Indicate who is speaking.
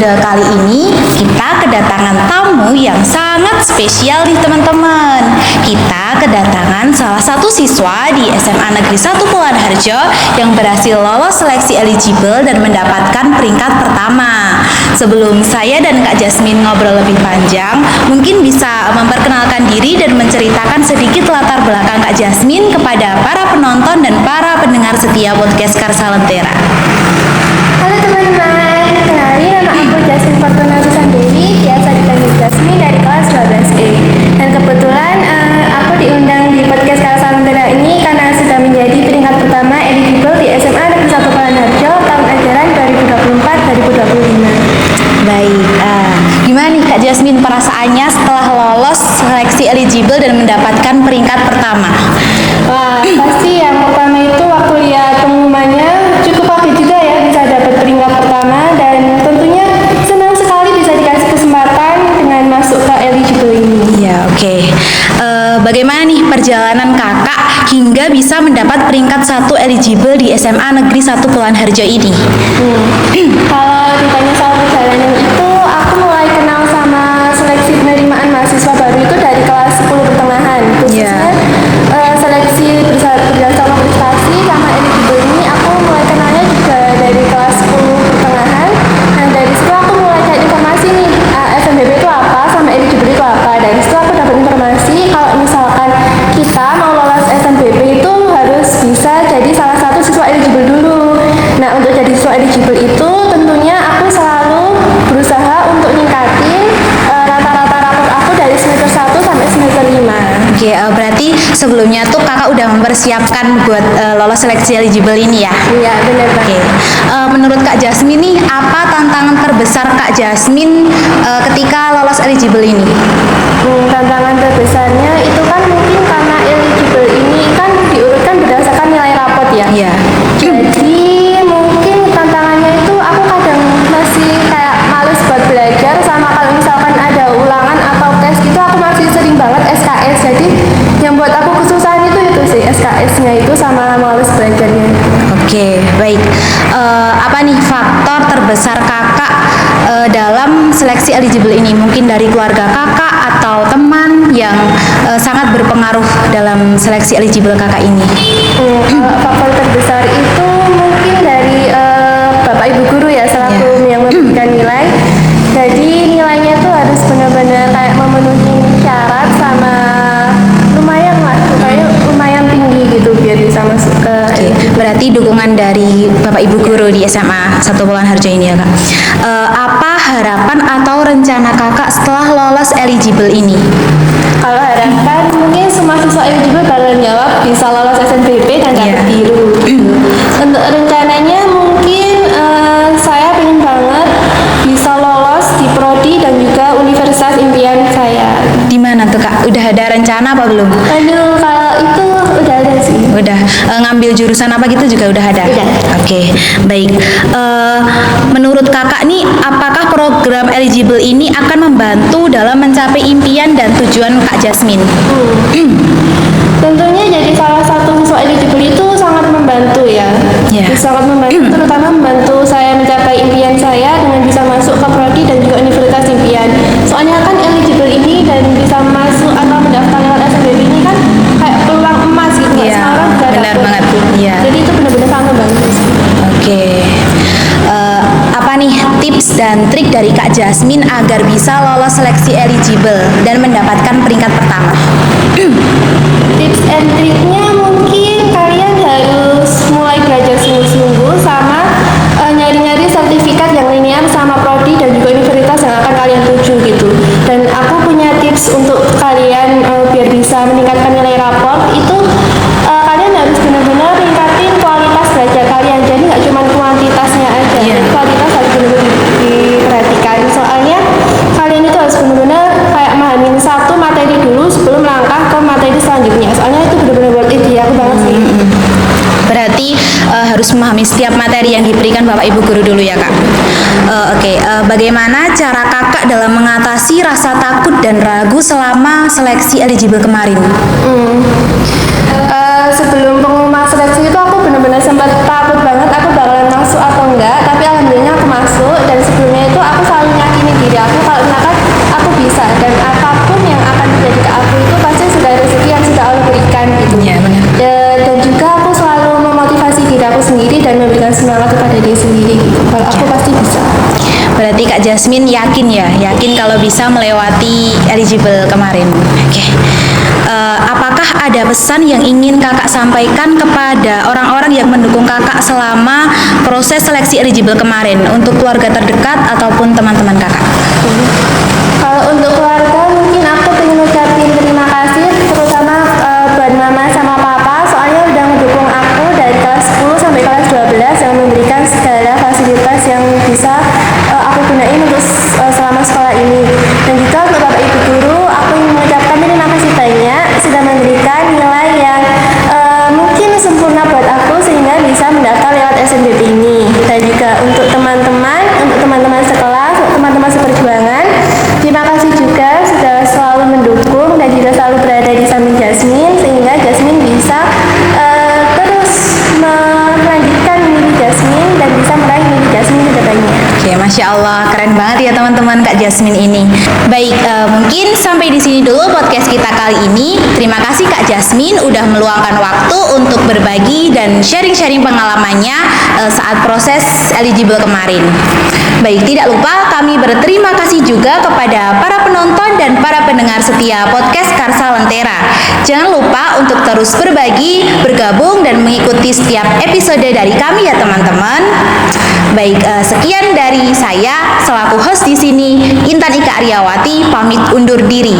Speaker 1: episode kali ini kita kedatangan tamu yang sangat spesial nih teman-teman. Kita kedatangan salah satu siswa di SMA Negeri 1 Puluhan Harjo yang berhasil lolos seleksi eligible dan mendapatkan peringkat pertama. Sebelum saya dan Kak Jasmine ngobrol lebih panjang, mungkin bisa memperkenalkan diri dan menceritakan sedikit latar belakang Kak Jasmine kepada para penonton dan para pendengar setia podcast Karsa Lentera.
Speaker 2: Halo teman-teman, kenalin nama aku Jasmine Fortuna Susandewi, biasa dipanggil Jasmine dari kelas 12E. Dan kebetulan aku diundang di podcast Karsa Lentera ini karena sudah menjadi peringkat pertama eligible di SMA Negeri 1 Puluhan Harjo tahun ajaran 2024-2025.
Speaker 1: Baik, gimana nih Kak Jasmine perasaannya setelah lolos seleksi eligible dan mendapatkan peringkat pertama?
Speaker 2: Wah, pasti yang pertama itu waktu lihat pengumumannya cukup kaget juga ya bisa dapat peringkat pertama, dan tentunya senang sekali bisa dikasih kesempatan dengan masuk ke eligible ini.
Speaker 1: Ya, oke. Bagaimana nih perjalanan kakak hingga bisa mendapat peringkat 1 eligible di SMA Negeri 1 Puluhan Harjo ini?
Speaker 2: Kalau ditanya soal perjalanan itu, aku mulai kenal sama seleksi penerimaan mahasiswa baru itu dari kelas 10 pertengahan. Khususnya seleksi berdasarkan prestasi sama eligible ini aku mulai kenalnya juga dari kelas 10 pertengahan. Dan dari situ aku mulai cari informasi nih, FMBP itu apa sama eligible itu apa. Dari situ aku dapat informasi kalau misalkan kita mau lolos FMBP itu harus bisa jadi salah satu siswa eligible dulu. Nah, untuk jadi siswa eligible itu tentunya aku selalu berusaha untuk ningkatin rata-rata rapor aku dari semester 1 sampai semester 5.
Speaker 1: Oke, berarti sebelumnya tuh kakak udah mempersiapkan buat lolos seleksi eligible ini ya?
Speaker 2: Iya, benar Pak.
Speaker 1: Oke, menurut Kak Jasmine nih, apa tantangan terbesar Kak Jasmine ketika lolos eligible ini?
Speaker 2: Tantangan terbesarnya itu kan mungkin karena eligible ini kan diurutkan berdasarkan nilai rapot ya.
Speaker 1: Iya.
Speaker 2: Jadi mungkin tantangannya itu aku kadang masih kayak males buat belajar, sama kalau misalkan ada ulangan atau tes gitu aku masih sering banget SKS. Jadi yang buat aku kesusahan itu sih SKS-nya itu sama males belajarnya.
Speaker 1: Oke, baik. Apa nih faktor terbesar kakak dalam seleksi eligible ini? Mungkin dari keluarga kakak atau teman yang sangat berpengaruh dalam seleksi eligible kakak ini?
Speaker 2: Faktor terbesar itu mungkin dari Bapak Ibu Guru ya, selaku yang memberikan nilai. Jadi nilainya tuh harus benar-benar kayak memenuhi syarat sama lumayan lah, pokoknya lumayan tinggi gitu biar bisa masuk ke.
Speaker 1: Oke, berarti dukungan dari Bapak Ibu Guru di SMA 1 Puluhan Harjo ini ya Kak. Apa harapan atau rencana kakak setelah lolos eligible ini?
Speaker 2: Kalau harapan mungkin semua siswa eligible bakalan jawab bisa lolos SNBP dan dapat biru. Untuk rencananya mungkin saya pengen banget bisa lolos di prodi dan juga universitas impian saya.
Speaker 1: Di mana tuh Kak? Udah ada rencana apa belum?
Speaker 2: Aduh, kalau itu udah ada sih.
Speaker 1: Udah ngambil jurusan apa gitu juga udah ada?
Speaker 2: Udah.
Speaker 1: Oke, baik. Menurut kakak nih, apakah program eligible ini akan membantu dalam mencapai impian dan tujuan Kak Jasmine?
Speaker 2: Tentunya jadi salah satu siswa eligible itu sangat membantu ya. Sangat membantu, terutama membantu saya mencapai impian saya dengan bisa masuk ke prodi dan juga universitas impian. Soalnya kan eligible ini dan bisa masuk atau mendaftar lewat SNBP ini kan kayak peluang emas gitu.
Speaker 1: Iya,
Speaker 2: Semua orang bisa
Speaker 1: benar
Speaker 2: dapet.
Speaker 1: banget. Iya.
Speaker 2: Jadi itu benar-benar sangat membantu.
Speaker 1: Oke. Apa nih tips dan trik dari Kak Jasmine agar bisa lolos seleksi eligible dan mendapatkan peringkat pertama?
Speaker 2: Tips and triknya mungkin kalian harus mulai belajar sungguh-sungguh sama nyari-nyari sertifikat yang linear sama prodi dan juga universitas yang akan kalian tuju gitu. Dan aku punya tips untuk kalian biar bisa meningkatkan nilai rapor itu, kalian harus benar-benar meningkatin kualitas belajar kalian. Jadi nggak cuma kuantitasnya aja, kualitas harus benar-benar diperhatikan. Soalnya kalian itu harus benar-benar kayak memahami satu materi dulu sebelum melangkah ke materi selanjutnya. Soalnya itu benar-benar worth it ya, aku banget sih.
Speaker 1: Berarti harus memahami setiap materi yang diberikan Bapak Ibu Guru dulu ya Kak. Oke, bagaimana cara kakak dalam mengatasi rasa takut dan ragu selama seleksi eligible kemarin?
Speaker 2: Sebelum pengumuman seleksi itu aku benar-benar sempat takut banget aku bakalan masuk atau enggak, tapi alhamdulillah aku masuk. Dan sebelumnya itu aku selalu
Speaker 1: Jasmine yakin kalau bisa melewati eligible kemarin. Oke. Apakah ada pesan yang ingin kakak sampaikan kepada orang-orang yang mendukung kakak selama proses seleksi eligible kemarin untuk keluarga terdekat ataupun teman-teman kakak?
Speaker 2: Kalau untuk keluarga mungkin aku pengen ucapin terima kasih terutama buat mama sama papa, soalnya udah ngedukung aku dari kelas 10 sampai kelas 12 yang memberikan segala fasilitas yang bisa aku gunain untuk selama sekolah ini. Dan juga untuk bapak ibu guru, aku ingin mengucapkan terima kasih banyak sudah memberikan nilai yang mungkin sempurna buat aku sehingga bisa mendaftar lewat SNBP ini. Dan juga untuk teman-teman sekelas, teman-teman seperjuangan, terima kasih juga sudah selalu mendukung dan juga selalu berada di samping Jasmine sehingga Jasmine bisa terus melanjutkan mimpi Jasmine dan bisa meraih mimpi Jasmine ke depannya.
Speaker 1: Oke, Masya Allah, keren banget ya teman-teman Kak Jasmine ini. Baik, mungkin sampai di sini dulu podcast kita kali ini. Terima kasih Kak Jasmine udah meluangkan waktu untuk berbagi dan sharing-sharing pengalamannya saat proses eligible kemarin. Baik, tidak lupa kami berterima kasih juga kepada para penonton dan para pendengar setia podcast Karsa Lentera. Jangan lupa untuk terus berbagi, bergabung dan mengikuti setiap episode dari kami ya teman-teman. Baik, sekian dari saya selaku host di sini, Intan Ika Aryawati pamit undur diri.